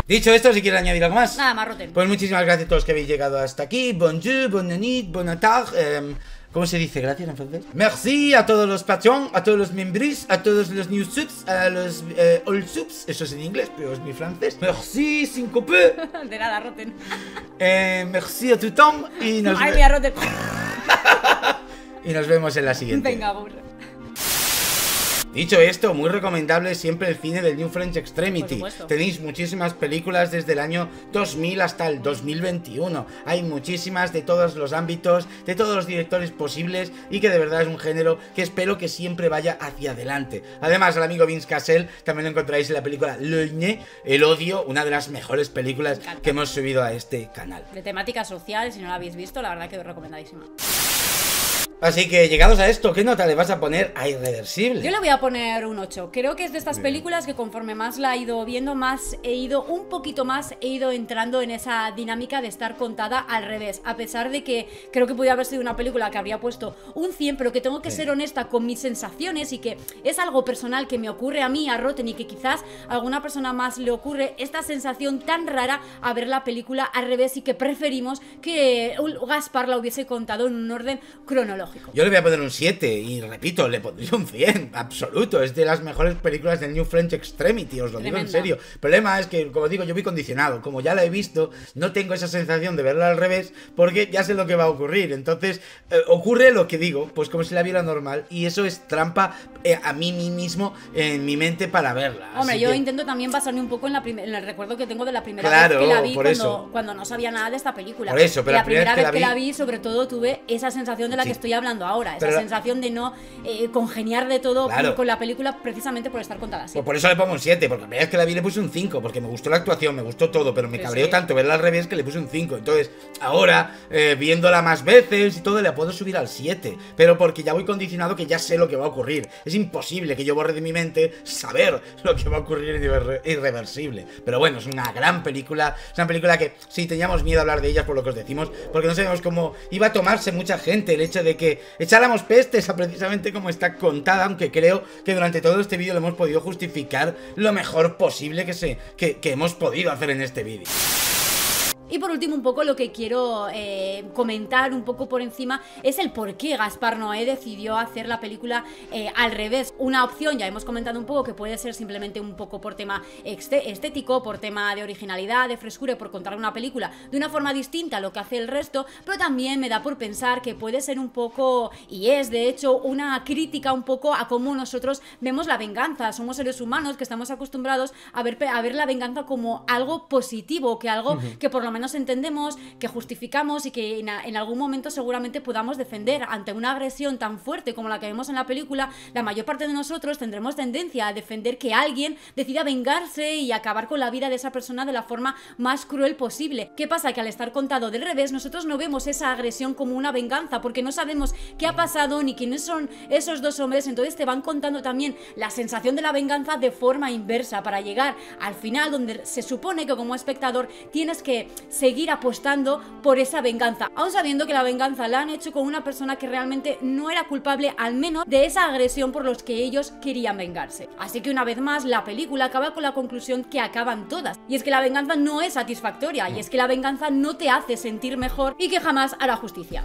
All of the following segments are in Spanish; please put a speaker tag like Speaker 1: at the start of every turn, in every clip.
Speaker 1: Dicho esto, si quieres añadir algo más.
Speaker 2: Nada más, Rotten.
Speaker 1: Pues muchísimas gracias a todos que habéis llegado hasta aquí. Bonjour, bonne nuit, bonne tarde. ¿Cómo se dice gracias en francés? Merci a todos los patrons, a todos los membris, a todos los new subs, a los old subs. Eso es en inglés, pero es mi francés. Merci, syncope.
Speaker 2: De nada, Rotten.
Speaker 1: Merci a tout temps. Y nos,
Speaker 2: Ay, mira, Rotten.
Speaker 1: y nos vemos en la siguiente.
Speaker 2: Venga, burro.
Speaker 1: Dicho esto, muy recomendable siempre el cine del New French Extremity. Tenéis muchísimas películas desde el año 2000 hasta el 2021. Hay muchísimas de todos los ámbitos, de todos los directores posibles, y que de verdad es un género que espero que siempre vaya hacia adelante. Además, el amigo Vince Cassel también lo encontraréis en la película L'Oigné, El Odio, una de las mejores películas que hemos subido a este canal.
Speaker 2: De temática social, si no la habéis visto, la verdad que es recomendadísima.
Speaker 1: Así que llegados a esto, ¿qué nota le vas a poner a Irreversible?
Speaker 2: Yo le voy a poner un 8. Creo que es de estas películas que conforme más la he ido viendo, más he ido entrando en esa dinámica de estar contada al revés. A pesar de que creo que podría haber sido una película que habría puesto un 100, pero que tengo que ser honesta con mis sensaciones y que es algo personal que me ocurre a mí, a Rotten, y que quizás a alguna persona más le ocurre esta sensación tan rara a ver la película al revés, y que preferimos que Gaspar la hubiese contado en un orden cronológico.
Speaker 1: Yo le voy a poner un 7 y repito, le pondría un 100, absoluto. Es de las mejores películas del New French Extremity, os lo digo en serio. El problema es que, como digo, yo voy condicionado. Como ya la he visto, no tengo esa sensación de verla al revés porque ya sé lo que va a ocurrir. Entonces, ocurre lo que digo, pues como si la viera normal, y eso es trampa a mí mismo en mi mente para verla.
Speaker 2: Hombre,
Speaker 1: así
Speaker 2: yo
Speaker 1: que
Speaker 2: intento también basarme un poco en el recuerdo que tengo de la primera vez que la vi, cuando no sabía nada de esta película.
Speaker 1: Por eso, pero
Speaker 2: la primera vez que la vi, sobre todo, tuve esa sensación de la que estoy hablando ahora, esa sensación de no congeniar de todo con la película, precisamente por estar contada así.
Speaker 1: Pues por eso le pongo un 7, porque la primera vez que la vi le puse un 5, porque me gustó la actuación, me gustó todo, pero me cabreó tanto verla al revés que le puse un 5. Entonces, ahora, viéndola más veces y todo, le puedo subir al 7, pero porque ya voy condicionado, que ya sé lo que va a ocurrir. Es imposible que yo borre de mi mente saber lo que va a ocurrir en Irreversible. Pero bueno, es una gran película, es una película que sí teníamos miedo a hablar de ella por lo que os decimos, porque no sabemos cómo iba a tomarse mucha gente el hecho de que echáramos pestes a precisamente como está contada, aunque creo que durante todo este vídeo lo hemos podido justificar lo mejor posible que hemos podido hacer en este vídeo.
Speaker 2: Y por último, un poco lo que quiero comentar un poco por encima es el por qué Gaspar Noé decidió hacer la película al revés. Una opción, ya hemos comentado un poco, que puede ser simplemente un poco por tema estético, por tema de originalidad, de frescura, y por contar una película de una forma distinta a lo que hace el resto, pero también me da por pensar que puede ser un poco, y es de hecho una crítica un poco a cómo nosotros vemos la venganza. Somos seres humanos que estamos acostumbrados a ver la venganza como algo positivo, que algo que por lo menos entendemos, que justificamos y que en algún momento seguramente podamos defender. Ante una agresión tan fuerte como la que vemos en la película, la mayor parte de nosotros tendremos tendencia a defender que alguien decida vengarse y acabar con la vida de esa persona de la forma más cruel posible. ¿Qué pasa? Que al estar contado del revés, nosotros no vemos esa agresión como una venganza, porque no sabemos qué ha pasado ni quiénes son esos dos hombres. Entonces te van contando también la sensación de la venganza de forma inversa, para llegar al final, donde se supone que como espectador tienes que seguir apostando por esa venganza, aun sabiendo que la venganza la han hecho con una persona que realmente no era culpable, al menos de esa agresión por los que ellos querían vengarse. Así que una vez más la película acaba con la conclusión que acaban todas, y es que la venganza no es satisfactoria, y es que la venganza no te hace sentir mejor y que jamás hará justicia.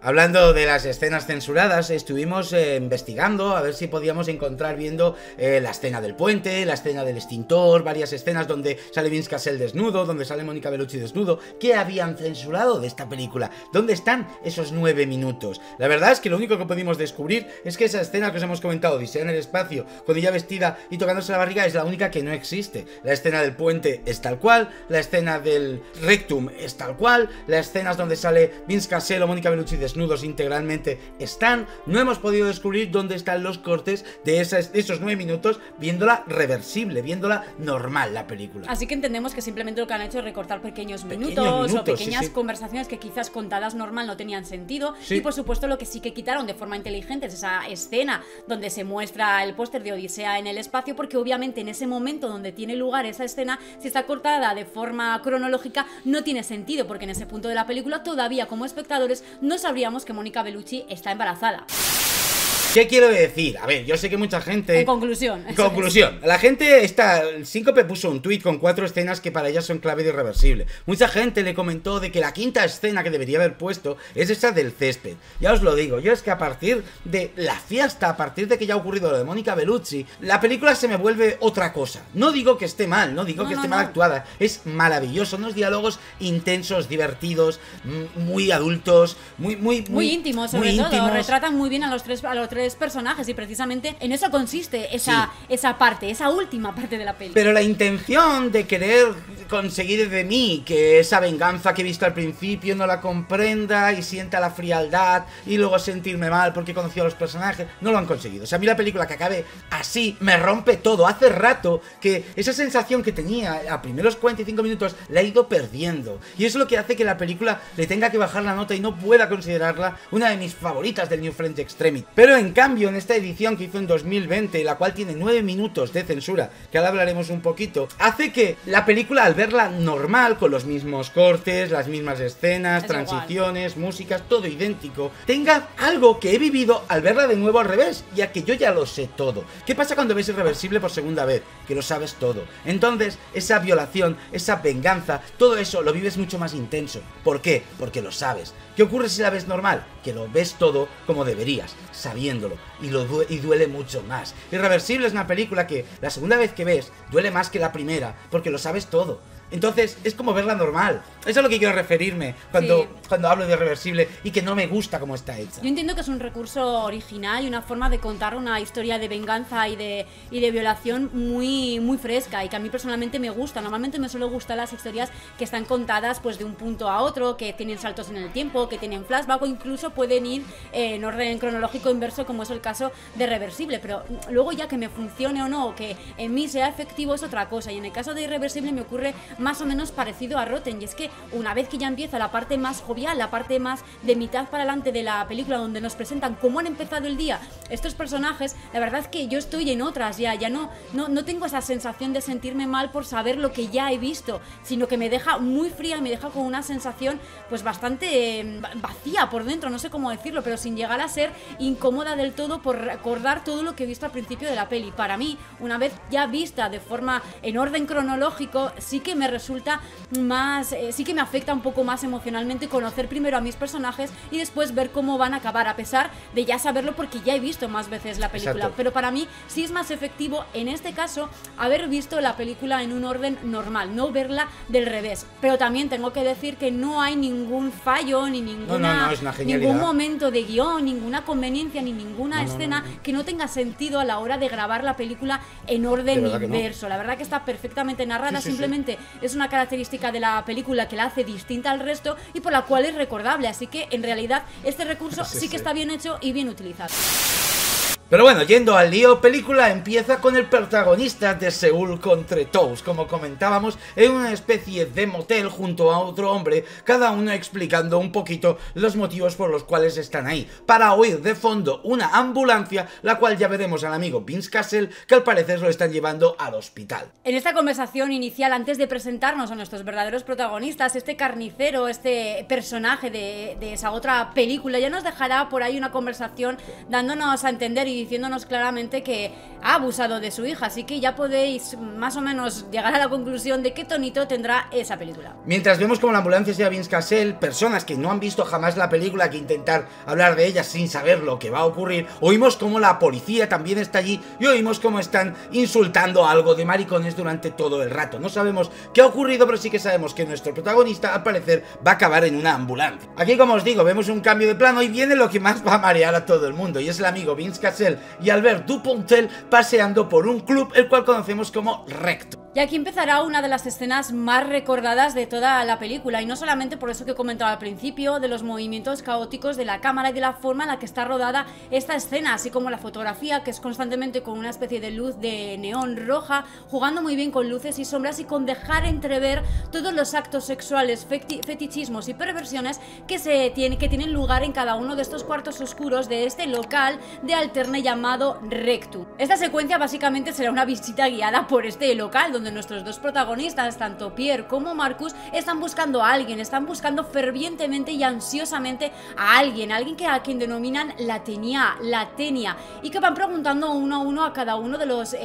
Speaker 1: Hablando de las escenas censuradas, estuvimos investigando a ver si podíamos encontrar viendo la escena del puente, la escena del extintor, varias escenas donde sale Vince Cassel desnudo, donde sale Mónica Bellucci desnudo. ¿Qué habían censurado de esta película? ¿Dónde están esos 9 minutos? La verdad es que lo único que pudimos descubrir es que esa escena que os hemos comentado, Odisea en el espacio, con ella vestida y tocándose la barriga, es la única que no existe. La escena del puente es tal cual, la escena del rectum es tal cual, las escenas donde sale Vince Cassel o Mónica Bellucci desnudos integralmente están. No hemos podido descubrir dónde están los cortes de esos 9 minutos viéndola reversible, viéndola normal la película.
Speaker 2: Así que entendemos que simplemente lo que han hecho es recortar pequeños minutos o pequeñas conversaciones que quizás contadas normal no tenían sentido. Y por supuesto lo que sí que quitaron de forma inteligente es esa escena donde se muestra el póster de Odisea en el espacio, porque obviamente en ese momento donde tiene lugar esa escena, si está cortada de forma cronológica, no tiene sentido, porque en ese punto de la película todavía como espectadores no sabríamos que Mónica Bellucci está embarazada.
Speaker 1: ¿Qué quiero decir? A ver, yo sé que mucha gente...
Speaker 2: En conclusión.
Speaker 1: La gente está... El Síncope puso un tuit con 4 escenas que para ella son clave de irreversible. Mucha gente le comentó de que la quinta escena que debería haber puesto es esa del césped. Ya os lo digo, yo es que a partir de la fiesta, a partir de que ya ha ocurrido lo de Mónica Bellucci, la película se me vuelve otra cosa. No digo que esté mal, no digo que esté mal actuada. Es maravilloso, unos diálogos intensos, divertidos, muy adultos, muy
Speaker 2: íntimos, sobre todo. Retratan muy bien a los tres personajes y precisamente en eso consiste esa parte, esa última parte de la peli.
Speaker 1: Pero la intención de querer conseguir de mí que esa venganza que he visto al principio no la comprenda y sienta la frialdad y luego sentirme mal porque he conocido a los personajes, no lo han conseguido. O sea, a mí la película que acabe así me rompe todo. Hace rato que esa sensación que tenía a primeros 45 minutos la he ido perdiendo y es lo que hace que la película le tenga que bajar la nota y no pueda considerarla una de mis favoritas del New French Extremity. Pero en cambio, en esta edición que hizo en 2020, la cual tiene 9 minutos de censura, que ahora hablaremos un poquito, hace que la película, al verla normal, con los mismos cortes, las mismas escenas, transiciones, músicas, todo idéntico, tenga algo que he vivido al verla de nuevo al revés, ya que yo ya lo sé todo. ¿Qué pasa cuando ves Irreversible por segunda vez? Que lo sabes todo. Entonces, esa violación, esa venganza, todo eso lo vives mucho más intenso. ¿Por qué? Porque lo sabes. ¿Qué ocurre si la ves normal? Que lo ves todo como deberías, sabiéndolo, y duele mucho más. Irreversible es una película que la segunda vez que ves duele más que la primera, porque lo sabes todo. Entonces es como verla normal. Eso es a lo que quiero referirme cuando hablo de Irreversible y que no me gusta cómo está hecha.
Speaker 2: Yo entiendo que es un recurso original y una forma de contar una historia de venganza y de violación muy fresca y que a mí personalmente me gusta. Normalmente me suele gustar las historias que están contadas pues de un punto a otro, que tienen saltos en el tiempo, que tienen flashback o incluso pueden ir en orden cronológico inverso, como es el caso de Irreversible. Pero luego ya que me funcione o no, o que en mí sea efectivo, es otra cosa. Y en el caso de Irreversible me ocurre más o menos parecido a Rotten, y es que una vez que ya empieza la parte más jovial, la parte más de mitad para adelante de la película, donde nos presentan cómo han empezado el día estos personajes, la verdad es que yo estoy en otras ya no tengo esa sensación de sentirme mal por saber lo que ya he visto, sino que me deja muy fría y me deja con una sensación pues bastante vacía por dentro, no sé cómo decirlo, pero sin llegar a ser incómoda del todo por recordar todo lo que he visto al principio de la peli. Para mí, una vez ya vista de forma en orden cronológico, sí que me resulta más, sí que me afecta un poco más emocionalmente conocer primero a mis personajes y después ver cómo van a acabar, a pesar de ya saberlo porque ya he visto más veces la película. Exacto. Pero para mí sí es más efectivo en este caso haber visto la película en un orden normal, no verla del revés. Pero también tengo que decir que no hay ningún fallo ni ninguna, ningún momento de guión, ninguna conveniencia ni ninguna escena que no tenga sentido a la hora de grabar la película en orden inverso. La verdad que está perfectamente narrada, simplemente es una característica de la película que la hace distinta al resto y por la cual es recordable, así que en realidad este recurso sí que está bien hecho y bien utilizado.
Speaker 1: Pero bueno, yendo al lío, película empieza con el protagonista de Seúl contra Tous, como comentábamos, en una especie de motel junto a otro hombre, cada uno explicando un poquito los motivos por los cuales están ahí, para oír de fondo una ambulancia, la cual ya veremos al amigo Vince Cassel, que al parecer lo están llevando al hospital.
Speaker 2: En esta conversación inicial, antes de presentarnos a nuestros verdaderos protagonistas, este carnicero, este personaje de esa otra película, ya nos dejará por ahí una conversación dándonos a entender y diciéndonos claramente que ha abusado de su hija, así que ya podéis más o menos llegar a la conclusión de qué tonito tendrá esa película.
Speaker 1: Mientras vemos como la ambulancia sea Vince Cassel, personas que no han visto jamás la película que intentar hablar de ella sin saber lo que va a ocurrir, oímos como la policía también está allí y oímos como están insultando algo de maricones durante todo el rato. No sabemos qué ha ocurrido, pero sí que sabemos que nuestro protagonista al parecer va a acabar en una ambulancia. Aquí, como os digo, vemos un cambio de plano y viene lo que más va a marear a todo el mundo, y es el amigo Vince Cassel y Albert Dupontel paseando por un club el cual conocemos como Recto.
Speaker 2: Y aquí empezará una de las escenas más recordadas de toda la película, y no solamente por eso que comentaba al principio, de los movimientos caóticos de la cámara y de la forma en la que está rodada esta escena, así como la fotografía, que es constantemente con una especie de luz de neón roja, jugando muy bien con luces y sombras y con dejar entrever todos los actos sexuales, fetichismos y perversiones que tienen lugar en cada uno de estos cuartos oscuros de este local de alterne llamado Rectum. Esta secuencia básicamente será una visita guiada por este local, donde nuestros dos protagonistas, tanto Pierre como Marcus, están buscando a alguien, están buscando fervientemente y ansiosamente a alguien que a quien denominan la Tenia, y que van preguntando uno a uno a cada uno de los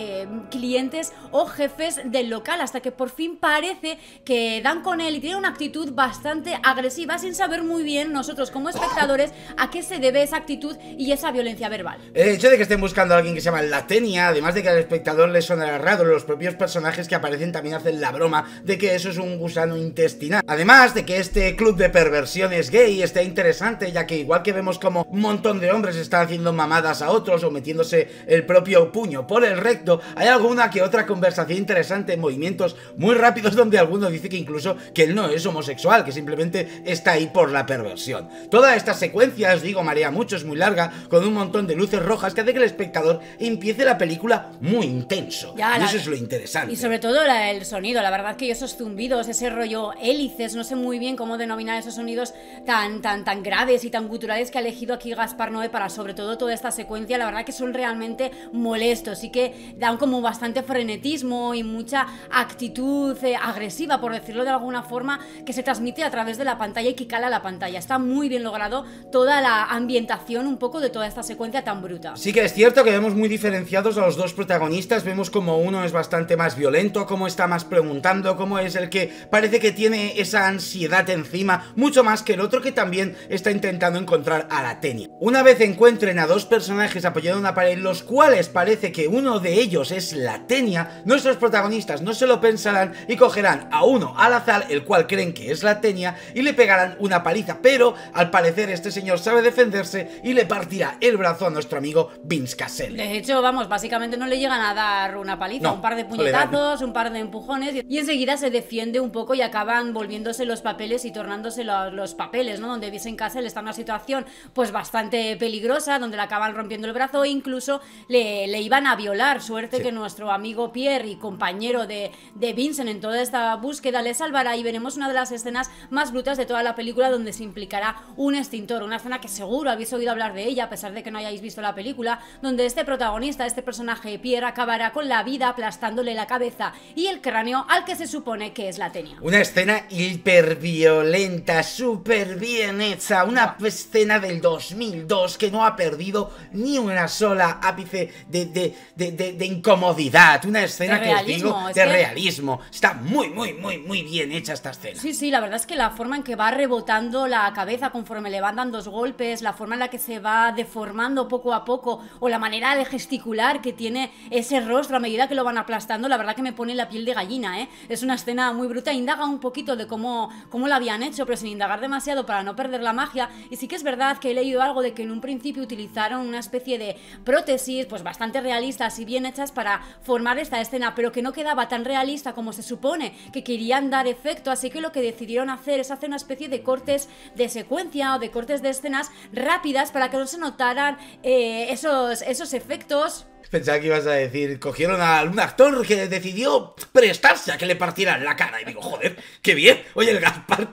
Speaker 2: clientes o jefes del local, hasta que por fin parece que dan con él y tiene una actitud bastante agresiva, sin saber muy bien nosotros como espectadores a qué se debe esa actitud y esa violencia verbal.
Speaker 1: El hecho de que estén buscando a alguien que se llama la Tenia, además de que al espectador le sonará raro, los propios personajes que aparecen también hacen la broma de que eso es un gusano intestinal. Además de que este club de perversiones gay está interesante, ya que igual que vemos como un montón de hombres están haciendo mamadas a otros o metiéndose el propio puño por el recto, hay alguna que otra conversación interesante, movimientos muy rápidos donde alguno dice que incluso que él no es homosexual, que simplemente está ahí por la perversión. Toda esta secuencia, os digo, marea mucho, es muy larga, con un montón de luces rojas que hace que el espectador empiece la película muy intenso. Y eso es lo interesante.
Speaker 2: Y sobre todo el sonido, la verdad que esos zumbidos, ese rollo hélices, no sé muy bien cómo denominar esos sonidos tan graves y tan guturales que ha elegido aquí Gaspar Noé para sobre todo toda esta secuencia, la verdad que son realmente molestos y que dan como bastante frenetismo y mucha actitud agresiva, por decirlo de alguna forma, que se transmite a través de la pantalla y que cala la pantalla. Está muy bien logrado toda la ambientación un poco de toda esta secuencia tan bruta.
Speaker 1: Sí que es cierto que vemos muy diferenciados a los dos protagonistas, vemos como uno es bastante más violento, como está más preguntando, como es el que parece que tiene esa ansiedad encima, mucho más que el otro que también está intentando encontrar a la Tenia. Una vez encuentren a dos personajes apoyados en una pared, los cuales parece que uno de ellos es la Tenia, nuestros protagonistas no se lo pensarán y cogerán a uno al azar, el cual creen que es la Tenia, y le pegarán una paliza, pero al parecer este señor sabe defenderse y le partirá el brazo a nuestro amigo Vince Cassel.
Speaker 2: De hecho, vamos, básicamente no le llegan a dar una paliza, no, un par de puñetazos, un par de empujones, y enseguida se defiende un poco y acaban volviéndose los papeles y tornándose los papeles, ¿no? Donde Vince Cassel está en una situación pues bastante peligrosa, donde le acaban rompiendo el brazo e incluso le iban a violar. Suerte que nuestro amigo Pierre y compañero de Vincent en toda esta búsqueda le salvará, y veremos una de las escenas más brutas de toda la película, donde se implicará un extintor, una escena que seguro habéis oído hablar de ella a pesar de que no hayáis visto la película, donde este protagonista, este personaje Pierre, acabará con la vida aplastándole la cabeza y el cráneo al que se supone que es la Tenia.
Speaker 1: Una escena hiperviolenta, súper bien hecha, una escena del 2002 que no ha perdido ni una sola ápice de incomodidad, una escena que os digo de realismo. Está muy bien hecha esta escena.
Speaker 2: Sí, la verdad es que la forma en que va rebotando la cabeza conforme le van dando golpes, la forma en la que se va deformando poco a poco, o la manera de gesticular que tiene ese rostro a medida que lo van aplastando, la verdad que me pone la piel de gallina, ¿eh? Es una escena muy bruta, indaga un poquito de cómo lo habían hecho, pero sin indagar demasiado para no perder la magia. Y sí que es verdad que he leído algo de que en un principio utilizaron una especie de prótesis pues bastante realistas y bien hechas para formar esta escena, pero que no quedaba tan realista como se supone que querían dar efecto, así que lo que decidieron hacer es hacer una especie de cortes de secuencia o de cortes de escenas rápidas para que no se notaran esos efectos.
Speaker 1: Pensaba que ibas a decir, cogieron a un actor que decidió prestarse a que le partieran la cara. Y digo, joder, qué bien. Oye, el Gaspar,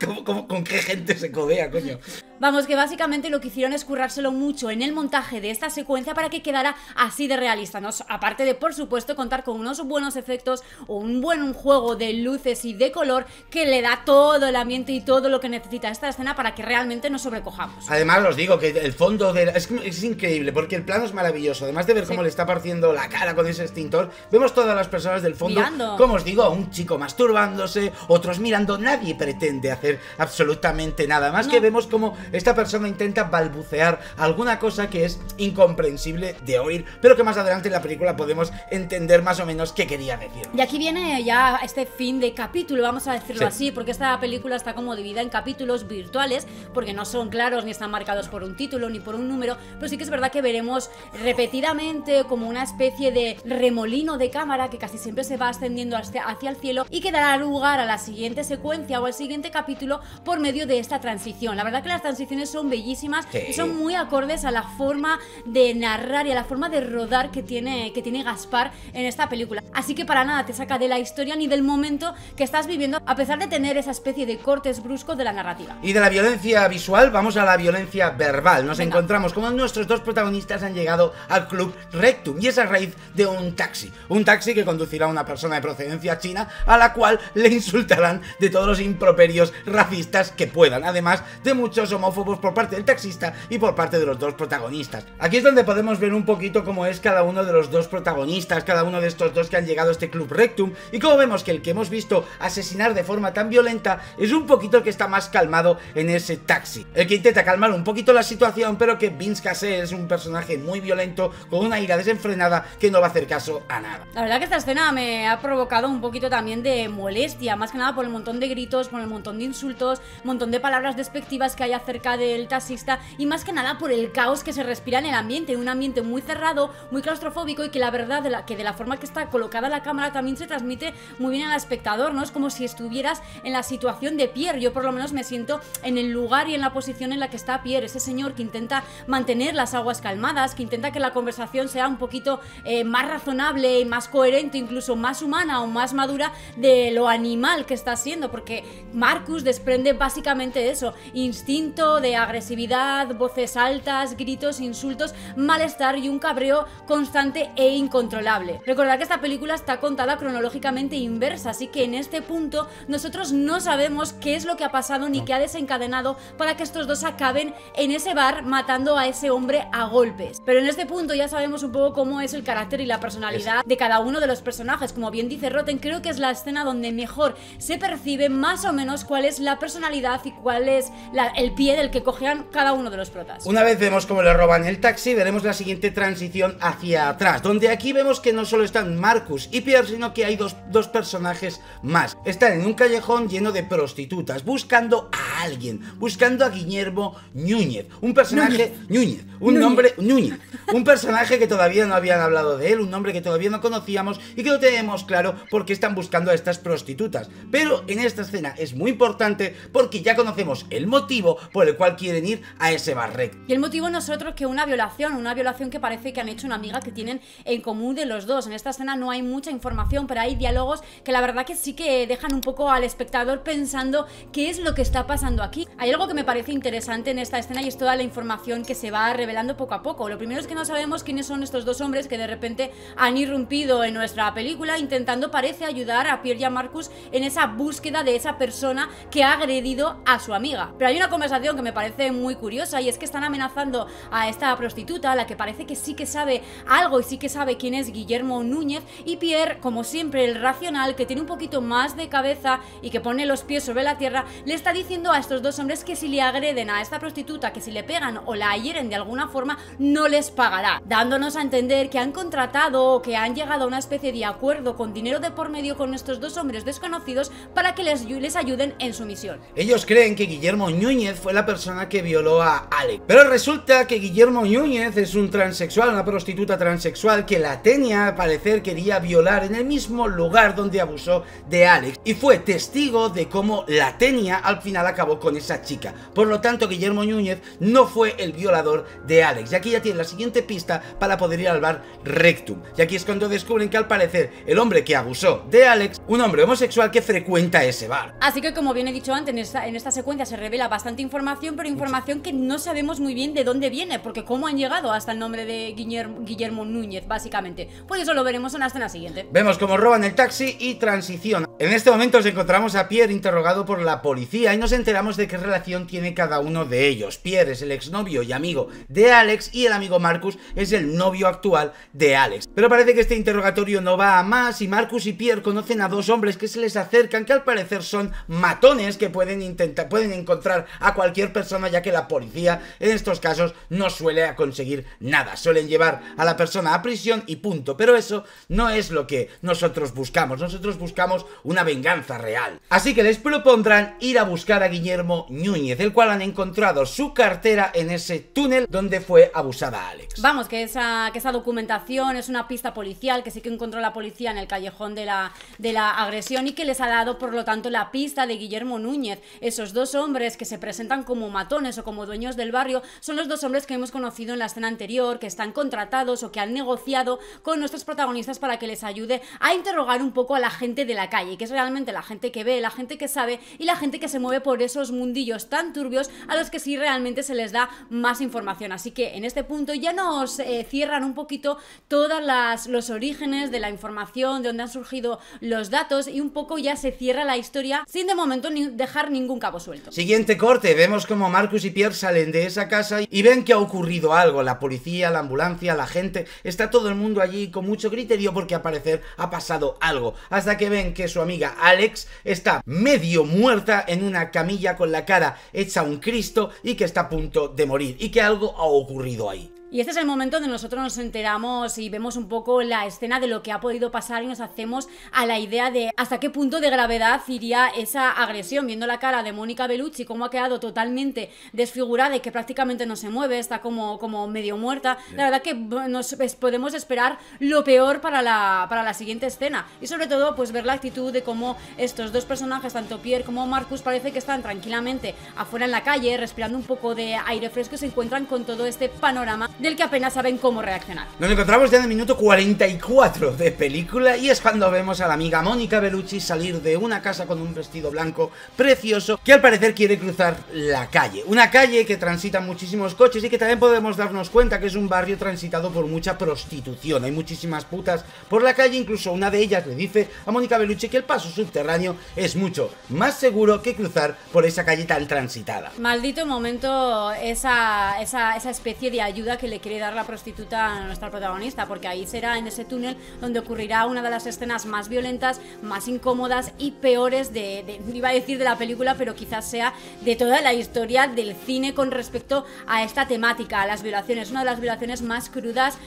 Speaker 1: ¿con qué gente se codea, coño?
Speaker 2: Vamos, que básicamente lo que hicieron es currárselo mucho en el montaje de esta secuencia para que quedara así de realista, ¿no? Aparte de, por supuesto, contar con unos buenos efectos o un buen juego de luces y de color que le da todo el ambiente y todo lo que necesita esta escena para que realmente nos sobrecojamos.
Speaker 1: Además, os digo que el fondo es increíble, porque el plano es maravilloso. Además de ver cómo le está partiendo la cara con ese extintor, vemos todas las personas del fondo mirando. Como os digo, un chico masturbándose, otros mirando. Nadie pretende hacer absolutamente nada más, que vemos como esta persona intenta balbucear alguna cosa que es incomprensible de oír, pero que más adelante en la película podemos entender más o menos qué quería decir.
Speaker 2: Y aquí viene ya este fin de capítulo, vamos a decirlo así, porque esta película está como dividida en capítulos virtuales, porque no son claros ni están marcados por un título ni por un número, pero sí que es verdad que veremos repetidamente como una especie de remolino de cámara que casi siempre se va ascendiendo hacia el cielo y que dará lugar a la siguiente secuencia o al siguiente capítulo por medio de esta transición. La verdad que las transiciones son bellísimas y son muy acordes a la forma de narrar y a la forma de rodar que tiene Gaspar en esta película. Así que para nada te saca de la historia ni del momento que estás viviendo, a pesar de tener esa especie de cortes bruscos de la narrativa.
Speaker 1: Y de la violencia visual vamos a la violencia verbal. Nos encontramos como nuestros dos protagonistas han llegado al Club Rectus, Rectum, y es a raíz de un taxi que conducirá a una persona de procedencia china a la cual le insultarán de todos los improperios racistas que puedan, además de muchos homófobos por parte del taxista y por parte de los dos protagonistas. Aquí es donde podemos ver un poquito cómo es cada uno de los dos protagonistas, cada uno de estos dos que han llegado a este Club Rectum, y cómo vemos que el que hemos visto asesinar de forma tan violenta es un poquito el que está más calmado en ese taxi, el que intenta calmar un poquito la situación, pero que Vince Cassel es un personaje muy violento, con una ira desenfrenada que no va a hacer caso a nada.
Speaker 2: La verdad que esta escena me ha provocado un poquito también de molestia, más que nada por el montón de gritos, por el montón de insultos, un montón de palabras despectivas que hay acerca del taxista, y más que nada por el caos que se respira en el ambiente, un ambiente muy cerrado, muy claustrofóbico, y que la verdad de la forma que está colocada la cámara también se transmite muy bien al espectador, ¿no? Es como si estuvieras en la situación de Pierre. Yo por lo menos me siento en el lugar y en la posición en la que está Pierre, ese señor que intenta mantener las aguas calmadas, que intenta que la conversación sea un poquito más razonable y más coherente, incluso más humana o más madura de lo animal que está siendo, porque Marcus desprende básicamente eso: instinto de agresividad, voces altas, gritos, insultos, malestar y un cabreo constante e incontrolable. Recordad que esta película está contada cronológicamente inversa, así que en este punto nosotros no sabemos qué es lo que ha pasado ni qué ha desencadenado para que estos dos acaben en ese bar matando a ese hombre a golpes. Pero en este punto ya sabemos un poco cómo es el carácter y la personalidad de cada uno de los personajes. Como bien dice Rotten, creo que es la escena donde mejor se percibe más o menos cuál es la personalidad y cuál es el pie del que cojean cada uno de los protas.
Speaker 1: Una vez vemos cómo le roban el taxi, veremos la siguiente transición hacia atrás, donde aquí vemos que no solo están Marcus y Pierre, sino que hay dos personajes más. Están en un callejón lleno de prostitutas, buscando a alguien, buscando a Guillermo Núñez, un personaje Núñez, un personaje que todavía no habían hablado de él, un nombre que todavía no conocíamos y que no tenemos claro por qué están buscando a estas prostitutas. Pero en esta escena es muy importante porque ya conocemos el motivo por el cual quieren ir a ese bar recto.
Speaker 2: Y el motivo no es otro que una violación que parece que han hecho una amiga que tienen en común de los dos. En esta escena no hay mucha información, pero hay diálogos que la verdad que sí que dejan un poco al espectador pensando qué es lo que está pasando aquí. Hay algo que me parece interesante en esta escena y es toda la información que se va revelando poco a poco. Lo primero es que no sabemos quiénes son estos dos hombres que de repente han irrumpido en nuestra película intentando, parece, ayudar a Pierre y a Marcus en esa búsqueda de esa persona que ha agredido a su amiga. Pero hay una conversación que me parece muy curiosa y es que están amenazando a esta prostituta, a la que parece que sí que sabe algo y sí que sabe quién es Guillermo Núñez, y Pierre, como siempre el racional, que tiene un poquito más de cabeza y que pone los pies sobre la tierra, le está diciendo a estos dos hombres que si le agreden a esta prostituta, que si le pegan o la hieren de alguna forma, no les pagará, dándonos a entender que han contratado o que han llegado a una especie de acuerdo con dinero de por medio con estos dos hombres desconocidos para que les ayuden en su misión.
Speaker 1: Ellos creen que Guillermo Núñez fue la persona que violó a Alex, pero resulta que Guillermo Núñez es un transexual, una prostituta transexual que la Tenia al parecer quería violar en el mismo lugar donde abusó de Alex, y fue testigo de cómo la Tenia al final acabó con esa chica. Por lo tanto, Guillermo Núñez no fue el violador de Alex, y aquí ya tienen la siguiente pista para poder ir al bar Rectum. Y aquí es cuando descubren que al parecer el hombre que abusó de Alex, un hombre homosexual que frecuenta ese bar.
Speaker 2: Así que, como bien he dicho antes, en esta secuencia se revela bastante información, pero información que no sabemos muy bien de dónde viene, porque cómo han llegado hasta el nombre de Guillermo Núñez, básicamente. Pues eso lo veremos en la escena siguiente.
Speaker 1: Vemos cómo roban el taxi y transición. En este momento nos encontramos a Pierre interrogado por la policía y nos enteramos de qué relación tiene cada uno de ellos. Pierre es el exnovio y amigo de Alex y el amigo Marcus es el novio actual de Alex. Pero parece que este interrogatorio no va a más y Marcus y Pierre conocen a dos hombres que se les acercan, que al parecer son matones que pueden encontrar a cualquier persona, ya que la policía en estos casos no suele conseguir nada. Suelen llevar a la persona a prisión y punto. Pero eso no es lo que nosotros buscamos. Nosotros buscamos una venganza real. Así que les propondrán ir a buscar a Guillermo Núñez, el cual han encontrado su cartera en ese túnel donde fue abusada Alex.
Speaker 2: Vamos, que esa documentación es una pista policial que sí que encontró la policía en el callejón de la agresión y que les ha dado, por lo tanto, la pista de Guillermo Núñez. Esos dos hombres que se presentan como matones o como dueños del barrio son los dos hombres que hemos conocido en la escena anterior, que están contratados o que han negociado con nuestros protagonistas para que les ayude a interrogar un poco a la gente de la calle, que es realmente la gente que ve, la gente que sabe y la gente que se mueve por esos mundillos tan turbios a los que sí realmente se les da más información. Así que en este punto ya nos cierran un poquito todos los orígenes de la información, de dónde han surgido los datos, y un poco ya se cierra la historia sin de momento dejar ningún cabo suelto.
Speaker 1: Siguiente corte, vemos como Marcus y Pierre salen de esa casa y ven que ha ocurrido algo. La policía, la ambulancia, la gente, está todo el mundo allí con mucho criterio porque al parecer ha pasado algo, hasta que ven que su amiga Alex está medio muerta en una camilla con la cara hecha un Cristo y que está a punto de morir y que algo ha ocurrido ahí.
Speaker 2: Y este es el momento donde nosotros nos enteramos y vemos un poco la escena de lo que ha podido pasar y nos hacemos a la idea de hasta qué punto de gravedad iría esa agresión, viendo la cara de Mónica Bellucci, cómo ha quedado totalmente desfigurada y que prácticamente no se mueve, está como medio muerta. La verdad que podemos esperar lo peor para la siguiente escena, y sobre todo pues ver la actitud de cómo estos dos personajes, tanto Pierre como Marcus, parece que están tranquilamente afuera en la calle, respirando un poco de aire fresco, y se encuentran con todo este panorama del que apenas saben cómo reaccionar.
Speaker 1: Nos encontramos ya en el minuto 44 de película y es cuando vemos a la amiga Mónica Bellucci salir de una casa con un vestido blanco precioso que al parecer quiere cruzar la calle. Una calle que transitan muchísimos coches y que también podemos darnos cuenta que es un barrio transitado por mucha prostitución. Hay muchísimas putas por la calle, incluso una de ellas le dice a Mónica Bellucci que el paso subterráneo es mucho más seguro que cruzar por esa calle tan transitada.
Speaker 2: Maldito momento esa especie de ayuda que le quiere dar la prostituta a nuestra protagonista, porque ahí será en ese túnel donde ocurrirá una de las escenas más violentas, más incómodas y peores iba a decir de la película, pero quizás sea de toda la historia del cine con respecto a esta temática, a las violaciones. Una de las violaciones más crudas,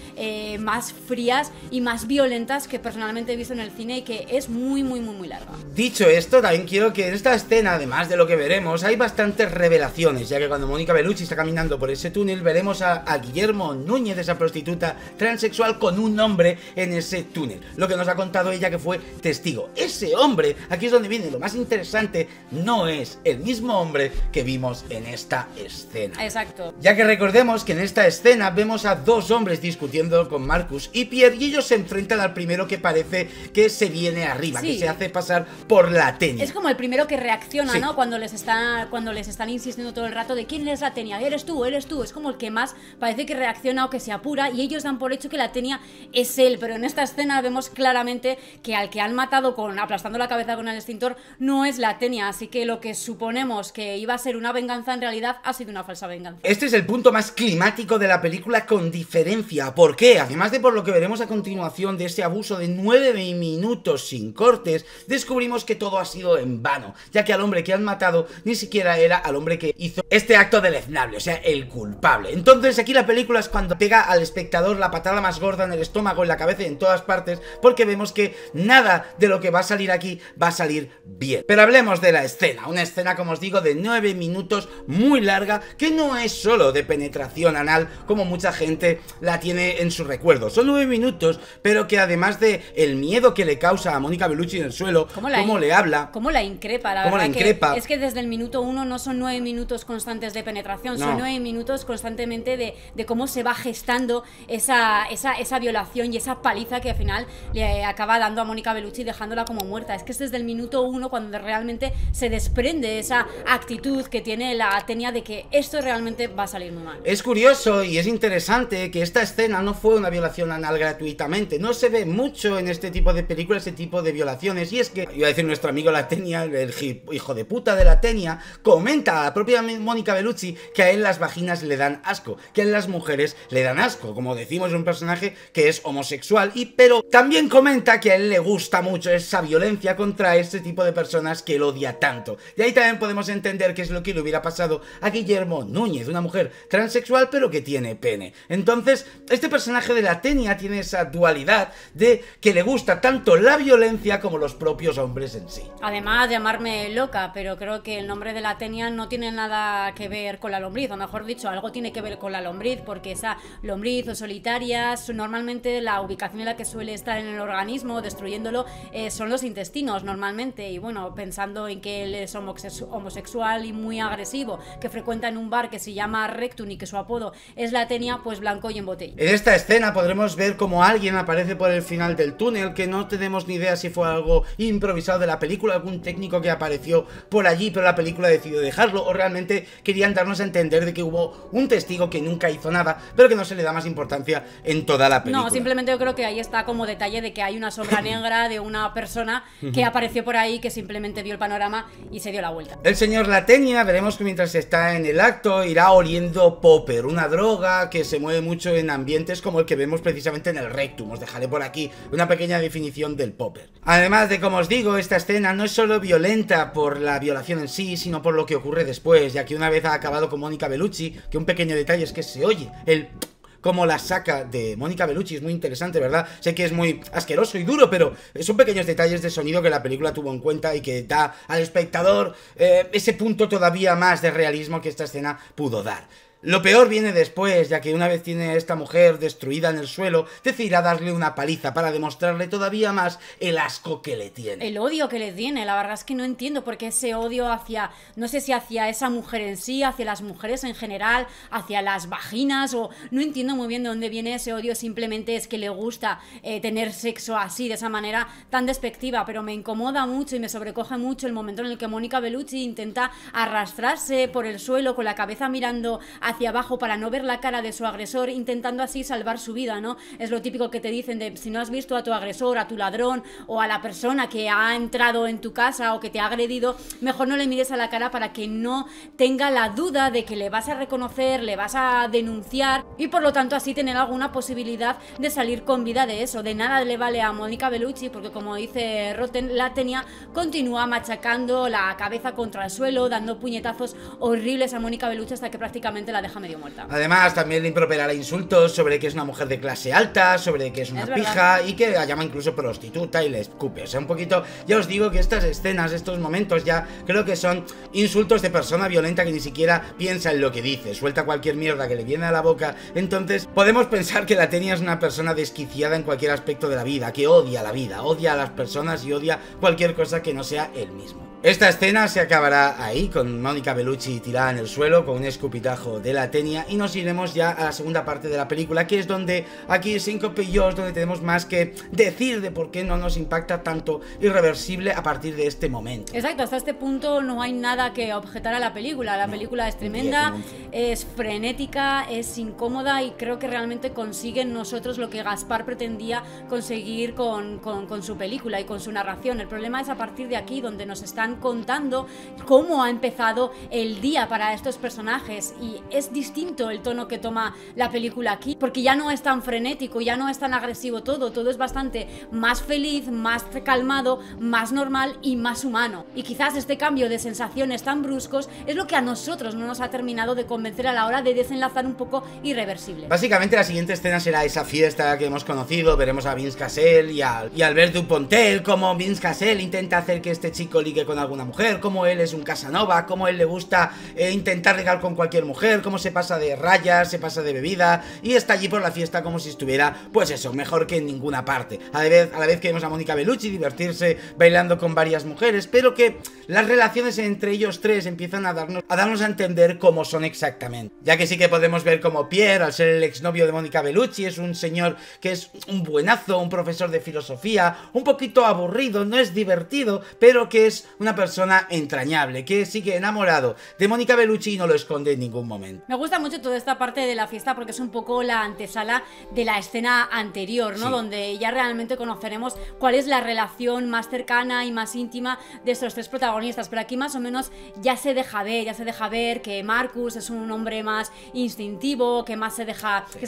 Speaker 2: más frías y más violentas que personalmente he visto en el cine, y que es muy larga.
Speaker 1: Dicho esto, también quiero que en esta escena, además de lo que veremos, hay bastantes revelaciones, ya que cuando Mónica Bellucci está caminando por ese túnel veremos a Guillermo Núñez, esa prostituta transexual, con un hombre en ese túnel. Lo que nos ha contado ella, que fue testigo. Ese hombre, aquí es donde viene lo más interesante, no es el mismo hombre que vimos en esta escena.
Speaker 2: Exacto.
Speaker 1: Ya que recordemos que en esta escena vemos a dos hombres discutiendo con Marcus y Pierre, y ellos se enfrentan al primero que parece que se viene arriba, sí, que se hace pasar por la Tenia.
Speaker 2: Es como el primero que reacciona,
Speaker 1: sí,
Speaker 2: ¿no? Cuando les están insistiendo todo el rato de quién es la Tenia, eres tú. Es como el que más parece que reacciona o que se apura, y ellos dan por hecho que la Tenia es él, pero en esta escena vemos claramente que al que han matado aplastando la cabeza con el extintor no es la Tenia, así que lo que suponemos que iba a ser una venganza en realidad ha sido una falsa venganza.
Speaker 1: Este es el punto más climático de la película con diferencia. ¿Por qué? Además de por lo que veremos a continuación de ese abuso de 9 minutos sin cortes, descubrimos que todo ha sido en vano, ya que al hombre que han matado ni siquiera era al hombre que hizo este acto deleznable, o sea, el culpable. Entonces aquí la película es cuando pega al espectador la patada más gorda en el estómago, en la cabeza y en todas partes, porque vemos que nada de lo que va a salir aquí va a salir bien. Pero hablemos de la escena, una escena, como os digo, de 9 minutos, muy larga, que no es solo de penetración anal como mucha gente la tiene en su recuerdo. Son 9 minutos, pero que además de el miedo que le causa a Mónica Bellucci en el suelo, cómo le habla,
Speaker 2: cómo la increpa, la verdad que es que desde el minuto 1 no son 9 minutos constantes de penetración, son 9 minutos constantemente de cómo se va gestando esa violación y esa paliza que al final le acaba dando a Mónica Bellucci, dejándola como muerta. Es que es desde el minuto 1 cuando realmente se desprende esa actitud que tiene la Tenia de que esto realmente va a salir muy mal.
Speaker 1: Es curioso y es interesante que esta escena no fue una violación anal gratuitamente. No se ve mucho en este tipo de películas, ese tipo de violaciones, y es que, iba a decir nuestro amigo la Tenia, el hijo de puta de la Tenia, comenta a la propia Mónica Bellucci que a él las vaginas le dan asco, que a él las mujeres le dan asco. Como decimos, es un personaje que es homosexual, pero también comenta que a él le gusta mucho esa violencia contra este tipo de personas que él odia tanto. Y ahí también podemos entender qué es lo que le hubiera pasado a Guillermo Núñez, una mujer transexual pero que tiene pene. Entonces, este personaje de la Tenia tiene esa dualidad de que le gusta tanto la violencia como los propios hombres en sí.
Speaker 2: Además de llamarme loca, pero creo que el nombre de la Tenia no tiene nada que ver con la lombriz, o mejor dicho, algo tiene que ver con la lombriz, porque esa lombriz o solitarias, normalmente la ubicación en la que suele estar en el organismo, destruyéndolo, son los intestinos normalmente. Y bueno, pensando en que él es homosexual y muy agresivo, que frecuenta en un bar que se llama Rectum y que su apodo es la Tenia, pues blanco y en botella.
Speaker 1: En esta escena podremos ver como alguien aparece por el final del túnel, que no tenemos ni idea si fue algo improvisado de la película, algún técnico que apareció por allí pero la película decidió dejarlo, o realmente querían darnos a entender de que hubo un testigo que nunca hizo nada. nada, pero que no se le da más importancia en toda la película.
Speaker 2: No, simplemente yo creo que ahí está como detalle de que hay una sombra negra de una persona que apareció por ahí, que simplemente vio el panorama y se dio la vuelta.
Speaker 1: El señor Latenia, veremos que mientras está en el acto irá oliendo popper, una droga que se mueve mucho en ambientes como el que vemos precisamente en el Rectum. Os dejaré por aquí una pequeña definición del popper. Además de, como os digo, esta escena no es solo violenta por la violación en sí, sino por lo que ocurre después, ya que una vez ha acabado con Mónica Bellucci, que un pequeño detalle es que se oye el... como la saca de Mónica Bellucci, es muy interesante, ¿verdad? Sé que es muy asqueroso y duro, pero son pequeños detalles de sonido que la película tuvo en cuenta y que da al espectador ese punto todavía más de realismo que esta escena pudo dar. Lo peor viene después, ya que una vez tiene a esta mujer destruida en el suelo, decidirá darle una paliza para demostrarle todavía más el asco que le tiene.
Speaker 2: El odio que le tiene, la verdad es que no entiendo por qué ese odio hacia, no sé si hacia esa mujer en sí, hacia las mujeres en general, hacia las vaginas, o no entiendo muy bien de dónde viene ese odio, simplemente es que le gusta tener sexo así, de esa manera tan despectiva, pero me incomoda mucho y me sobrecoge mucho el momento en el que Mónica Bellucci intenta arrastrarse por el suelo con la cabeza mirando hacia abajo para no ver la cara de su agresor, intentando así salvar su vida, ¿no? Es lo típico que te dicen de si no has visto a tu agresor, a tu ladrón o a la persona que ha entrado en tu casa o que te ha agredido, mejor no le mires a la cara para que no tenga la duda de que le vas a reconocer, le vas a denunciar y por lo tanto así tener alguna posibilidad de salir con vida de eso. De nada le vale a Mónica Bellucci porque, como dice Rotten, Latenia continúa machacando la cabeza contra el suelo, dando puñetazos horribles a Mónica Bellucci hasta que prácticamente la deja medio muerta.
Speaker 1: Además, también le improperará insultos sobre que es una mujer de clase alta, sobre que es una pija y que la llama incluso prostituta y le escupe. O sea, un poquito, ya os digo que estas escenas, estos momentos ya creo que son insultos de persona violenta que ni siquiera piensa en lo que dice, suelta cualquier mierda que le viene a la boca. Entonces, podemos pensar que Latenia es una persona desquiciada en cualquier aspecto de la vida, que odia la vida, odia a las personas y odia cualquier cosa que no sea él mismo. Esta escena se acabará ahí, con Mónica Bellucci tirada en el suelo, con un escupitajo de Latenia, y nos iremos ya a la segunda parte de la película, que es donde aquí Síncope y yo, donde tenemos más que decir de por qué no nos impacta tanto Irreversible a partir de este momento.
Speaker 2: Exacto, hasta este punto no hay nada que objetar a la película. La película es tremenda, es frenética, es incómoda y creo que realmente consigue en nosotros lo que Gaspar pretendía conseguir con su película y con su narración. El problema es a partir de aquí, donde nos están contando cómo ha empezado el día para estos personajes, y es distinto el tono que toma la película aquí, porque ya no es tan frenético, ya no es tan agresivo todo es bastante más feliz, más calmado, más normal y más humano. Y quizás este cambio de sensaciones tan bruscos es lo que a nosotros no nos ha terminado de convencer a la hora de desenlazar un poco Irreversible.
Speaker 1: Básicamente la siguiente escena será esa fiesta que hemos conocido, veremos a Vince Cassel y a Albert Dupontel, cómo Vince Cassel intenta hacer que este chico ligue con alguna mujer, cómo él es un Casanova, cómo él le gusta intentar ligar con cualquier mujer, cómo se pasa de rayas, se pasa de bebida y está allí por la fiesta como si estuviera, pues eso, mejor que en ninguna parte. A la vez que vemos a Mónica Bellucci divertirse bailando con varias mujeres, pero que las relaciones entre ellos tres empiezan a darnos a entender cómo son exactamente. Ya que sí que podemos ver como Pierre, al ser el exnovio de Mónica Bellucci, es un señor que es un buenazo, un profesor de filosofía, un poquito aburrido, no es divertido, pero que es una persona entrañable, que sigue enamorado de Mónica Bellucci y no lo esconde en ningún momento.
Speaker 2: Me gusta mucho toda esta parte de la fiesta porque es un poco la antesala de la escena anterior, ¿no? Sí. Donde ya realmente conoceremos cuál es la relación más cercana y más íntima de estos tres protagonistas, pero aquí más o menos ya se deja ver que Marcus es un hombre más instintivo, que se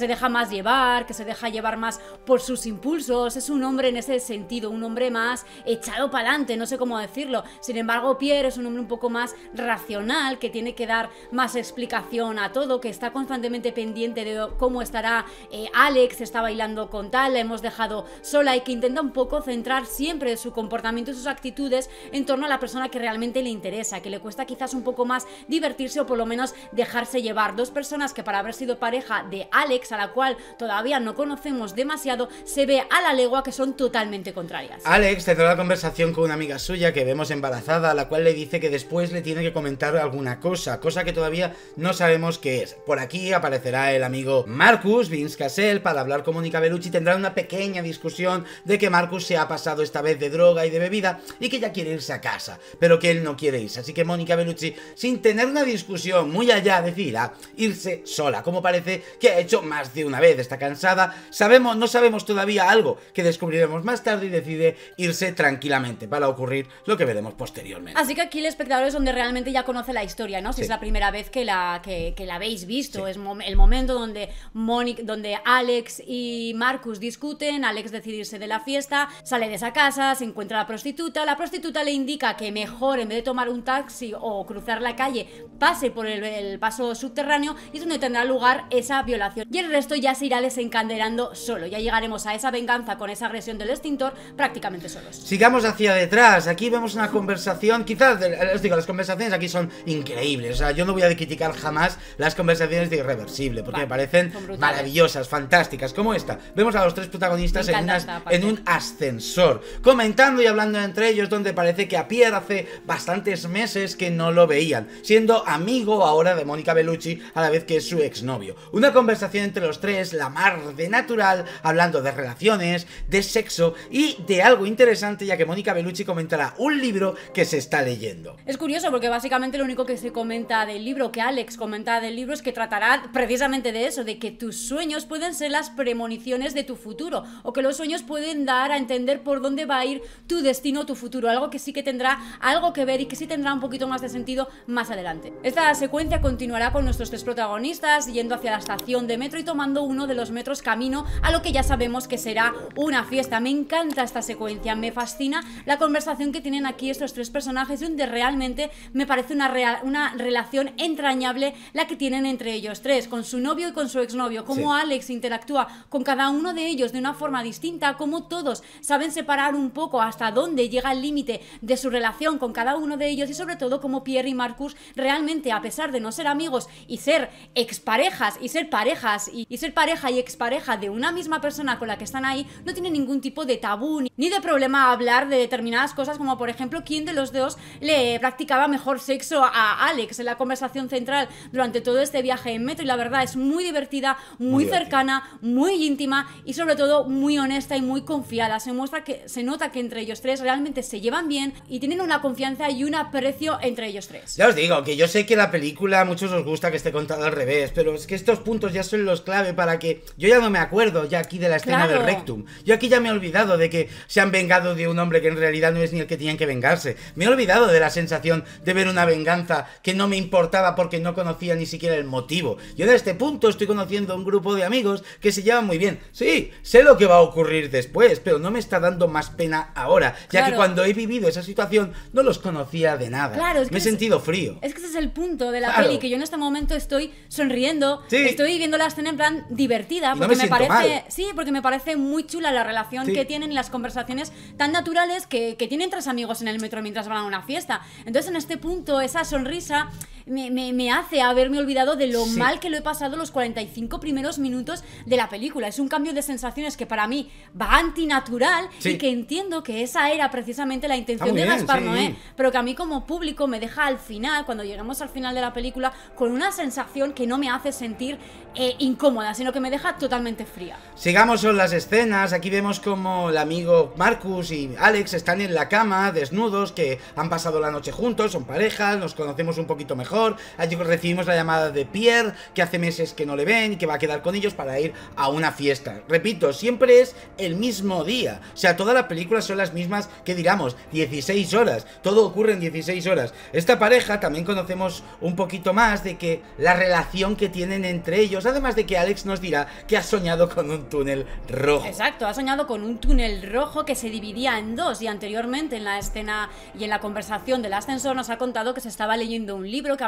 Speaker 2: deja más llevar, que se deja llevar más por sus impulsos, es un hombre en ese sentido, un hombre más echado para adelante, no sé cómo decirlo. Sin embargo, Pierre es un hombre un poco más racional, que tiene que dar más explicación a todo, que está constantemente pendiente de cómo estará Alex, está bailando con tal, la hemos dejado sola, y que intenta un poco centrar siempre su comportamiento y sus actitudes en torno a la persona que realmente le interesa, que le cuesta quizás un poco más divertirse o por lo menos dejarse llevar. Dos personas que, para haber sido pareja de Alex, a la cual todavía no conocemos demasiado, se ve a la legua que son totalmente contrarias.
Speaker 1: Alex tendrá la conversación con una amiga suya que vemos embarazada embarazada, a la cual le dice que después le tiene que comentar alguna cosa que todavía no sabemos qué es. Por aquí aparecerá el amigo Marcus, Vince Cassel, para hablar con Mónica Bellucci. Tendrán una pequeña discusión de que Marcus se ha pasado esta vez de droga y de bebida y que ya quiere irse a casa, pero que él no quiere irse. Así que Mónica Bellucci, sin tener una discusión muy allá, decidirá irse sola, como parece que ha hecho más de una vez. Está cansada, no sabemos todavía algo que descubriremos más tarde, y decide irse tranquilamente para ocurrir lo que veremos posteriormente.
Speaker 2: Así que aquí el espectador es donde realmente ya conoce la historia, ¿no? Si es la primera vez que la habéis visto, es el momento donde Alex y Marcus discuten. Alex decide irse de la fiesta, sale de esa casa, se encuentra a la prostituta le indica que mejor, en vez de tomar un taxi o cruzar la calle, pase por el paso subterráneo, y es donde tendrá lugar esa violación, y el resto ya se irá desencadenando solo. Ya llegaremos a esa venganza con esa agresión del extintor prácticamente solos.
Speaker 1: Sigamos hacia detrás. Aquí vemos una conversación, quizás, os digo, las conversaciones aquí son increíbles. O sea, yo no voy a criticar jamás las conversaciones de Irreversible, porque me parecen maravillosas, fantásticas, como esta. Vemos a los tres protagonistas en un ascensor, comentando y hablando entre ellos, donde parece que a Pierre hace bastantes meses que no lo veían, siendo amigo ahora de Mónica Bellucci, a la vez que es su exnovio. Una conversación entre los tres, la mar de natural, hablando de relaciones, de sexo y de algo interesante, ya que Mónica Bellucci comentará un libro que se está leyendo.
Speaker 2: Es curioso porque básicamente lo único que se comenta del libro, que Alex comenta del libro, es que tratará precisamente de eso, de que tus sueños pueden ser las premoniciones de tu futuro, o que los sueños pueden dar a entender por dónde va a ir tu destino, tu futuro, algo que sí que tendrá algo que ver y que sí tendrá un poquito más de sentido más adelante. Esta secuencia continuará con nuestros tres protagonistas yendo hacia la estación de metro y tomando uno de los metros camino a lo que ya sabemos que será una fiesta. Me encanta esta secuencia, me fascina la conversación que tienen aquí estos tres personajes, donde realmente me parece una relación entrañable la que tienen entre ellos tres, con su novio y con su exnovio, cómo Alex interactúa con cada uno de ellos de una forma distinta, cómo todos saben separar un poco hasta dónde llega el límite de su relación con cada uno de ellos, y sobre todo cómo Pierre y Marcus realmente, a pesar de no ser amigos y ser exparejas y ser parejas y ser pareja y expareja de una misma persona con la que están ahí, no tienen ningún tipo de tabú ni de problema a hablar de determinadas cosas, como por ejemplo quién de los dos le practicaba mejor sexo a Alex en la conversación central durante todo este viaje en metro. Y la verdad es muy divertida, muy cercana, muy íntima y sobre todo muy honesta y muy confiada. Se nota que entre ellos tres realmente se llevan bien y tienen una confianza y un aprecio entre ellos tres.
Speaker 1: Ya os digo que yo sé que la película a muchos os gusta que esté contada al revés, pero es que estos puntos ya son los clave para que yo ya no me acuerdo ya aquí de la escena del rectum. Yo aquí ya me he olvidado de que se han vengado de un hombre que en realidad no es ni el que tenían que vengarse. Me he olvidado de la sensación de ver una venganza que no me importaba porque no conocía ni siquiera el motivo. Yo en este punto estoy conociendo a un grupo de amigos que se llevan muy bien. Sí, sé lo que va a ocurrir después, pero no me está dando más pena ahora, ya que cuando he vivido esa situación no los conocía de nada. Claro, me he sentido frío.
Speaker 2: Es que ese es el punto de la peli, que yo en este momento estoy sonriendo, estoy viendo la escena en plan divertida, porque me parece, porque me parece muy chula la relación que tienen y las conversaciones tan naturales que tienen tres amigos en el metro mientras van a una fiesta. Entonces en este punto esa sonrisa me hace haberme olvidado de lo mal que lo he pasado los 45 primeros minutos de la película. Es un cambio de sensaciones que para mí va antinatural y que entiendo que esa era precisamente la intención de Gaspar Noé, pero que a mí como público me deja al final, cuando lleguemos al final de la película, con una sensación que no me hace sentir incómoda, sino que me deja totalmente fría.
Speaker 1: Sigamos con las escenas. Aquí vemos como el amigo Marcus y Alex están en la cama, desnudos, que han pasado la noche juntos, son parejas, nos conocemos un poquito mejor. Allí recibimos la llamada de Pierre, que hace meses que no le ven y que va a quedar con ellos para ir a una fiesta. Repito, siempre es el mismo día. O sea, toda la película son las mismas, que digamos, 16 horas. Todo ocurre en 16 horas. Esta pareja también conocemos un poquito más de que la relación que tienen entre ellos, además de que Alex nos dirá que ha soñado con un túnel rojo.
Speaker 2: Exacto, ha soñado con un túnel rojo que se dividía en dos, y anteriormente en la escena y en la conversación del ascensor nos ha contado que se estaba leyendo un libro que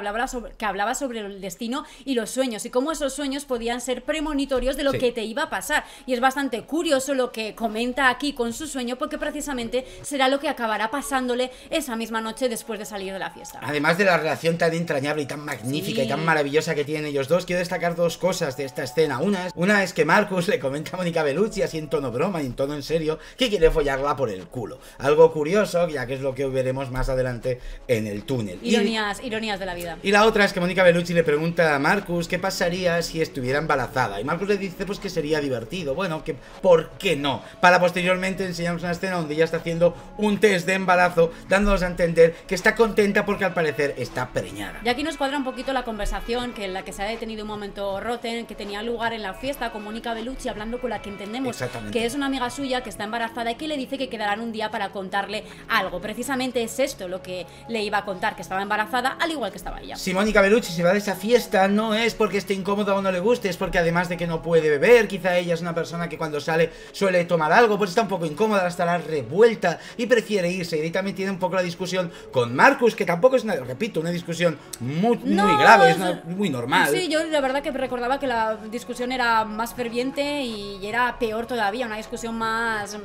Speaker 2: que hablaba sobre el destino y los sueños, y cómo esos sueños podían ser premonitorios de lo que te iba a pasar. Y es bastante curioso lo que comenta aquí con su sueño, porque precisamente será lo que acabará pasándole esa misma noche después de salir de la fiesta.
Speaker 1: Además de la relación tan entrañable y tan magnífica y tan maravillosa que tienen ellos dos, quiero destacar dos cosas de esta escena. Una es que Marcus le comenta a Mónica Bellucci, así en tono broma y en tono en serio, que quiere follarla por el culo. Algo curioso, ya que es lo que veremos más adelante en el túnel.
Speaker 2: Ironías de la vida.
Speaker 1: Y la otra es que Mónica Bellucci le pregunta a Marcus qué pasaría si estuviera embarazada. Y Marcus le dice pues que sería divertido. Bueno, que ¿por qué no? Para posteriormente enseñarnos una escena donde ella está haciendo un test de embarazo, dándonos a entender que está contenta porque al parecer está preñada.
Speaker 2: Y aquí nos cuadra un poquito la conversación en la que se ha detenido un momento Rotten, que tenía lugar en la fiesta con Mónica Bellucci, hablando con la que entendemos que es una amiga suya que está embarazada y que le dice que quedarán un día para contarle algo. Precisamente es esto lo que le iba a contar, que estaba embarazada al igual que estaba ella.
Speaker 1: Si Mónica Bellucci se va de esa fiesta no es porque esté incómoda o no le guste, es porque además de que no puede beber, quizá ella es una persona que cuando sale suele tomar algo, pues está un poco incómoda, estará revuelta y prefiere irse. Y ahí también tiene un poco la discusión con Marcus, que tampoco es una discusión muy grave, es muy normal.
Speaker 2: Sí, yo la verdad que recordaba que la discusión era más ferviente y era peor todavía, una discusión más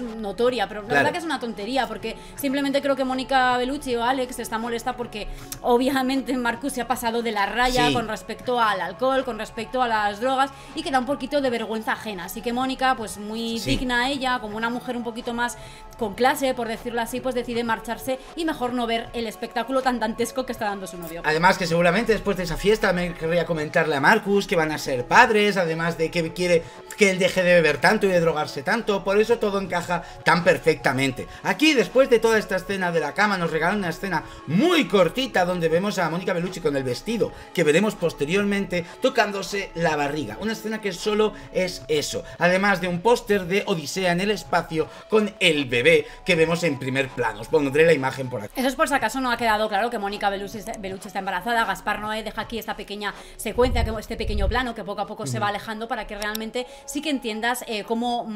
Speaker 2: notoria, pero la verdad que es una tontería, porque simplemente creo que Mónica Bellucci o Alex está molesta porque obviamente Marcus se ha pasado de la raya con respecto al alcohol, con respecto a las drogas, y que da un poquito de vergüenza ajena. Así que Mónica, pues muy digna ella, como una mujer un poquito más con clase, por decirlo así, pues decide marcharse y mejor no ver el espectáculo tan dantesco que está dando su novio.
Speaker 1: Además que seguramente después de esa fiesta me querría comentarle a Marcus que van a ser padres, además de que quiere que él deje de beber tanto y de drogarse tanto, por eso todo encaja tan perfectamente. Aquí, después de toda esta escena de la cama, nos regalan una escena muy cortita donde vemos a Mónica Bellucci con el vestido que veremos posteriormente tocándose la barriga. Una escena que solo es eso, además de un póster de Odisea en el espacio con el bebé que vemos en primer plano. Os pondré la imagen por aquí.
Speaker 2: Eso es por si acaso no ha quedado claro que Mónica Bellucci está embarazada. Gaspar Noé deja aquí esta pequeña secuencia, este pequeño plano que poco a poco se va alejando para que realmente sí que entiendas cómo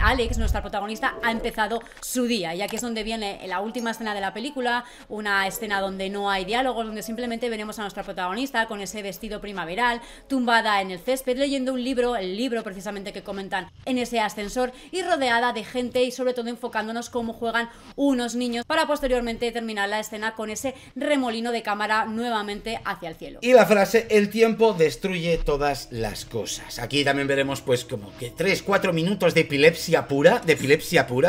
Speaker 2: Alex, nuestra protagonista, ha empezado su día. Y aquí es donde viene la última escena de la película, una escena donde no hay diálogos, donde simplemente veremos a nuestra protagonista con ese vestido primaveral, tumbada en el césped, leyendo un libro, el libro precisamente que comentan en ese ascensor, y rodeada de gente y sobre todo enfocándonos cómo juegan unos niños, para posteriormente terminar la escena con ese remolino de cámara nuevamente hacia el cielo.
Speaker 1: Y la frase, el tiempo destruye todas las cosas. Aquí también veremos pues como que 3-4 minutos de epilepsia pura,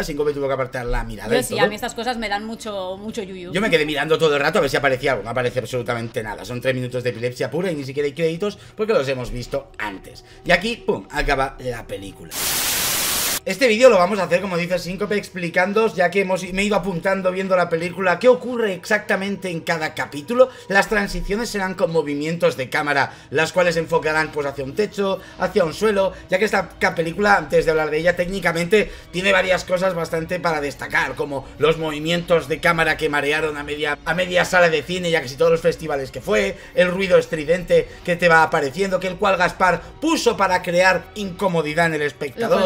Speaker 1: sin que me tuvo que apartar la mirada.
Speaker 2: Yo sí, a mí estas cosas me dan mucho yuyu.
Speaker 1: Yo me quedé mirando todo el rato a ver si aparecía algo, no aparece absolutamente nada. Son 3 minutos de epilepsia pura y ni siquiera hay créditos porque los hemos visto antes. Y aquí, pum, acaba la película. Este vídeo lo vamos a hacer, como dice Síncope, explicándoos, ya que me he ido apuntando viendo la película, qué ocurre exactamente en cada capítulo. Las transiciones serán con movimientos de cámara, las cuales enfocarán pues hacia un techo, hacia un suelo, ya que esta película, antes de hablar de ella, técnicamente tiene varias cosas bastante para destacar, como los movimientos de cámara que marearon a media sala de cine, ya que si todos los festivales que fue, el ruido estridente que te va apareciendo, que el cual Gaspar puso para crear incomodidad en el espectador.
Speaker 2: Lo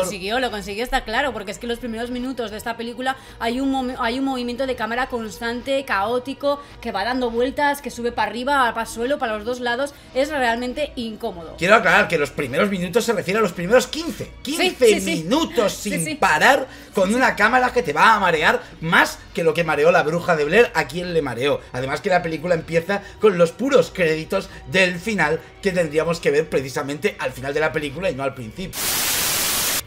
Speaker 2: consiguió, está claro, porque es que los primeros minutos de esta película hay un movimiento de cámara constante, caótico, que va dando vueltas, que sube para arriba, para el suelo, para los dos lados. Es realmente incómodo.
Speaker 1: Quiero aclarar que los primeros minutos se refiere a los primeros 15 minutos sin parar, con una cámara que te va a marear más que lo que mareó la bruja de Blair, a quien le mareó. Además que la película empieza con los puros créditos del final, que tendríamos que ver precisamente al final de la película y no al principio.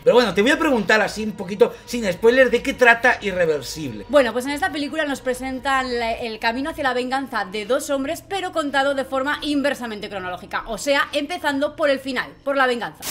Speaker 1: Pero bueno, te voy a preguntar así un poquito, sin spoiler, ¿de qué trata Irreversible?
Speaker 2: Bueno, pues en esta película nos presentan el camino hacia la venganza de dos hombres, pero contado de forma inversamente cronológica. O sea, empezando por el final, por la venganza.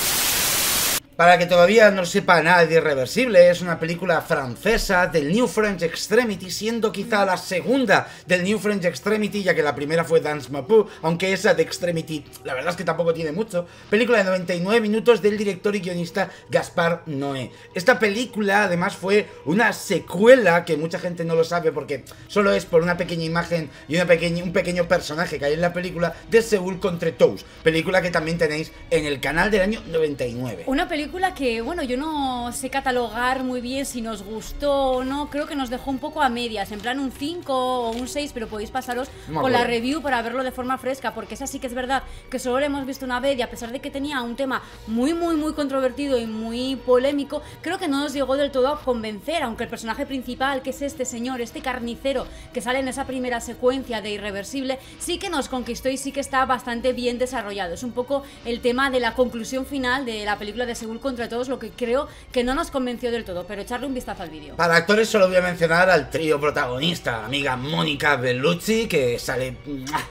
Speaker 1: Para que todavía no sepa nada de Irreversible, es una película francesa del New French Extremity, siendo quizá la segunda del New French Extremity, ya que la primera fue Danse Mapu, aunque esa de Extremity la verdad es que tampoco tiene mucho. Película de 99 minutos del director y guionista Gaspar Noé. Esta película además fue una secuela, que mucha gente no lo sabe porque solo es por una pequeña imagen y un pequeño personaje que hay en la película, de Seúl contre Tous, película que también tenéis en el canal del año 99.
Speaker 2: Una película película que, bueno, yo no sé catalogar muy bien si nos gustó o no. Creo que nos dejó un poco a medias, en plan un 5 o un 6, pero podéis pasaros con la review para verlo de forma fresca, porque esa sí que es verdad que solo lo hemos visto una vez y a pesar de que tenía un tema muy controvertido y muy polémico, creo que no nos llegó del todo a convencer, aunque el personaje principal, que es este señor, este carnicero que sale en esa primera secuencia de Irreversible, sí que nos conquistó y sí que está bastante bien desarrollado. Es un poco el tema de la conclusión final de la película de Seúl contra todos, lo que creo que no nos convenció del todo, pero echarle un vistazo al vídeo.
Speaker 1: Para actores solo voy a mencionar al trío protagonista, la amiga Mónica Bellucci, que sale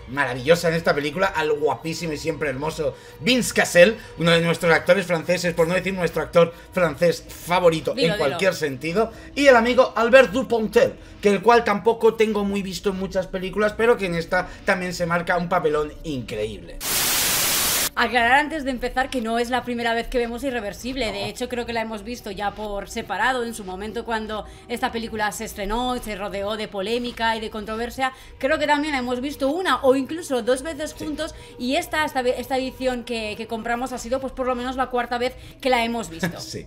Speaker 1: maravillosa en esta película, al guapísimo y siempre hermoso Vince Cassel, uno de nuestros actores franceses, por no decir nuestro actor francés favorito en cualquier sentido, y el amigo Albert Dupontel, que el cual tampoco tengo muy visto en muchas películas, pero que en esta también se marca un papelón increíble.
Speaker 2: Aclarar antes de empezar que no es la primera vez que vemos Irreversible. De hecho, creo que la hemos visto ya por separado en su momento cuando esta película se estrenó y se rodeó de polémica y de controversia. Creo que también la hemos visto una o incluso dos veces juntos, y esta edición que compramos ha sido pues por lo menos la cuarta vez que la hemos visto.
Speaker 1: Sí.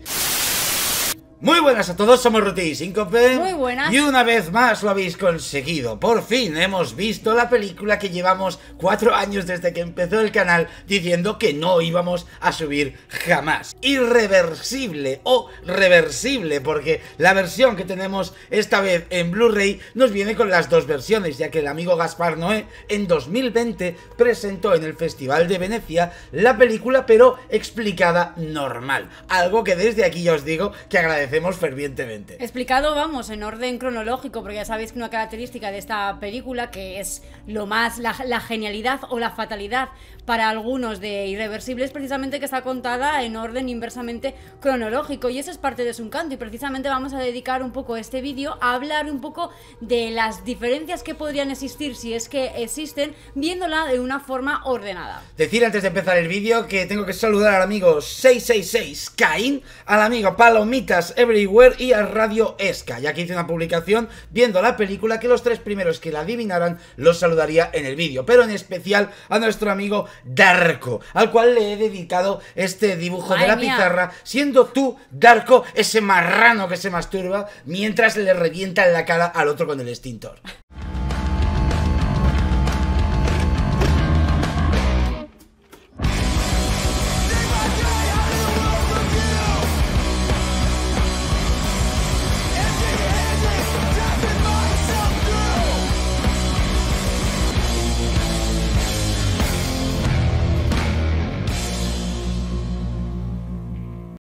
Speaker 1: Muy buenas a todos, somos Ruti y Síncope.
Speaker 2: Muy buenas.
Speaker 1: Y una vez más lo habéis conseguido. Por fin hemos visto la película que llevamos 4 años desde que empezó el canal diciendo que no íbamos a subir jamás. Irreversible o reversible, porque la versión que tenemos esta vez en Blu-ray nos viene con las dos versiones, ya que el amigo Gaspar Noé en 2020 presentó en el Festival de Venecia la película, pero explicada normal. Algo que desde aquí ya os digo que agradecemos fervientemente.
Speaker 2: Explicado, vamos, en orden cronológico, porque ya sabéis que una característica de esta película, que es lo más, la genialidad o la fatalidad para algunos de Irreversible, es precisamente que está contada en orden inversamente cronológico, y eso es parte de su encanto, y precisamente vamos a dedicar un poco este vídeo a hablar un poco de las diferencias que podrían existir, si es que existen, viéndola de una forma ordenada.
Speaker 1: Decir antes de empezar el vídeo que tengo que saludar al amigo 666 Caín, al amigo Palomitas Everywhere y a Radio Esca, ya que hice una publicación viendo la película que los 3 primeros que la adivinaran los saludaría en el vídeo, pero en especial a nuestro amigo Darko, al cual le he dedicado este dibujo de la pizarra, siendo tú, Darko, ese marrano que se masturba mientras le revienta en la cara al otro con el extintor.